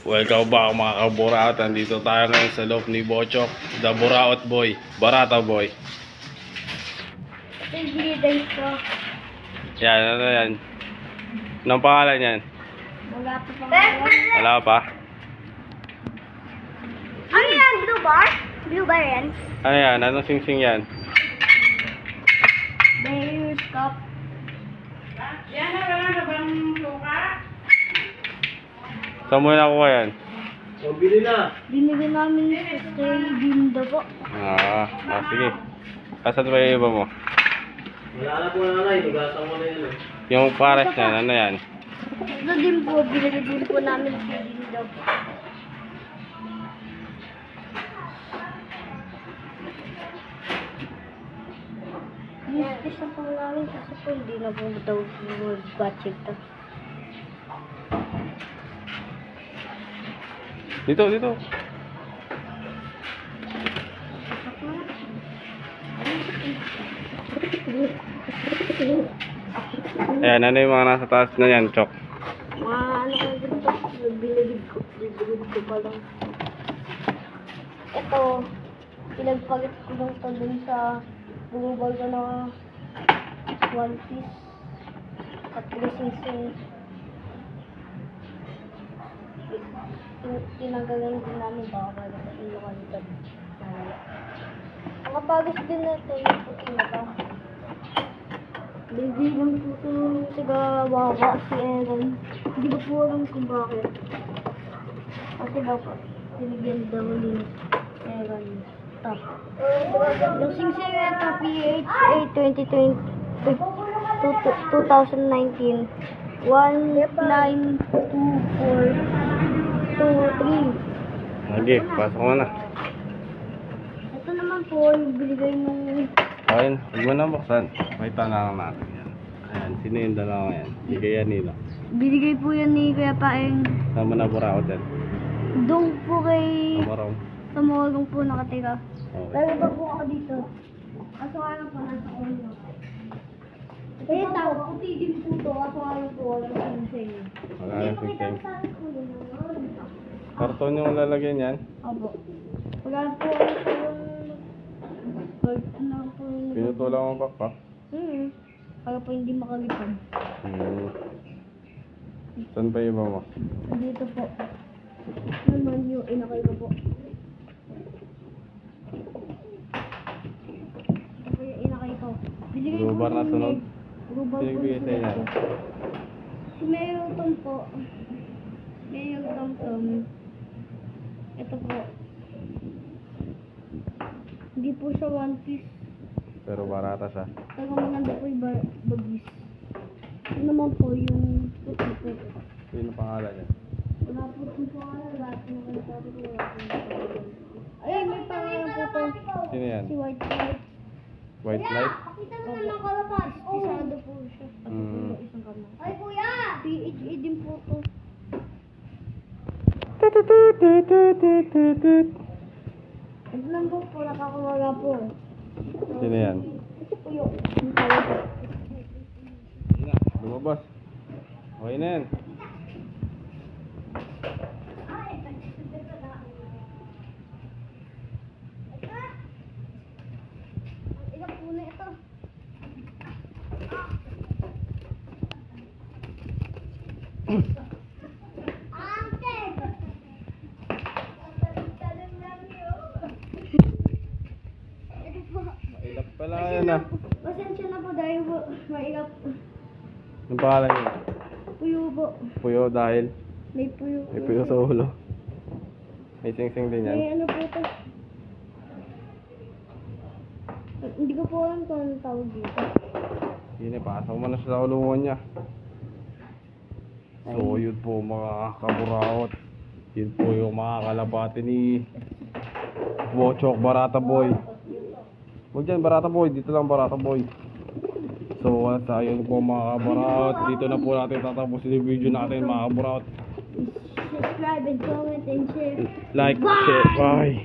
Welcome back mga kaburaot. Nandito tayo ngayon sa loob ni Bochok, the Buraot Boy, Barata Boy. Pinigay ko. Yan, ano yan? Anong pangalan yan? Wala pa pangalan. Wala pa? Ano yan? Blue bar? Blue bar yan? Ano yan? Anong sing-sing yan? Bear's cup. Yan na, wala na bang suka? Saan mo nakuha yan? Binili namin kay Binda po. Sige. Kasan ba yung iba mo? Wala na po nanay, higasan mo na yun eh. Yung pares yan, ano yan? Ito din po, binili din po namin kay Binda po. Yes, na po namin kasi po hindi na po daw mag-budget to. Dito, dito. Ayan, ano yung mga nasa taas na yan, Chok? Mga ano ko dito, binigid ko pa lang. Ito, pinagpalit ko lang ito dun sa bumubal ko na one piece at sing-sing. Tinagalan din namin baka malita yung lokalitad. Ang kapagos din natin yung puti na to. Baby lang po ito taga-wawa si Aaron. Hindi ko po alam kung bakit. Kasi daw po, tinigyan daw ni Aaron. Ito. Yung sing-sing ito, PHA 2019. 192423. Sige, pasok mo na. Ito naman po, yung binigay nung... Ayun, huwag mo na buksan. May tanong natin yan. Ayan, sino yung dalawa yan? Bigay yan nila. Binigay po yan ni Kuya Paeng. Saan mo na Buraot yan? Doon po kay... Kamarong. Sa Morong po nakatira. Okay. Lalo pa po ako dito. Kaso nga lang po nasa ulo. Eh, tao, puti din po to. Kaso nga lang po wala sing-sing. Wala na sing-sing. Karton yung lalagyan yan. Opo. Wala po ano po yung... Ano po yung... Pinutulang ang pakpak. Para po hindi makalipad. Saan pa yung iba mo? Dito po. Naman yung inakay ko po. Ito po yung inakay ko. Binigay ko Lubar na yung sunod? Lubar po Sino bigay sa inyo? Si Mayor Tom po. Mayor Tom. Ito po. Hindi po siya one piece. Pero barata siya. Pero maganda po yung bagis. Ito naman po yung puti po. Sino pangalan niya? Wala po itong pangalan. Lahat ng kalisabi ko wala po yung pangalan. Ayun, may pangalan po po. Sino yan? Si White Light. White Light? Pakita mo naman kalapas. Isado po siya. At po isang kamay. Ay, kuya! PHA din po to. Ito lang po po, nakakawaga po. Sino yan? Ito po yung kalapas. Yun na, lumabas. Okay na yan. Ilang po na ito. Mailap pala yan ah. Pasensya na po dahil po mailap. Anong pangalan niya? Puyo po. Puyo dahil May puyo. may puyo sa ulo. May sing-sing din yan. May ano po ito. Hindi ko po alam kung anong tawag dito. Yun eh, pasok mo na siya sa ulungan niya. So yun po mga kaburaot. Yun po yung mga kalabati ni Bochok, Barata Boy. Huwag dyan, Barata Boy. Dito lang, Barata Boy. So ayun po mga kaburaot. Dito na po natin tatapusin yung video natin mga kaburaot. Subscribe and comment and share. Like, share, bye.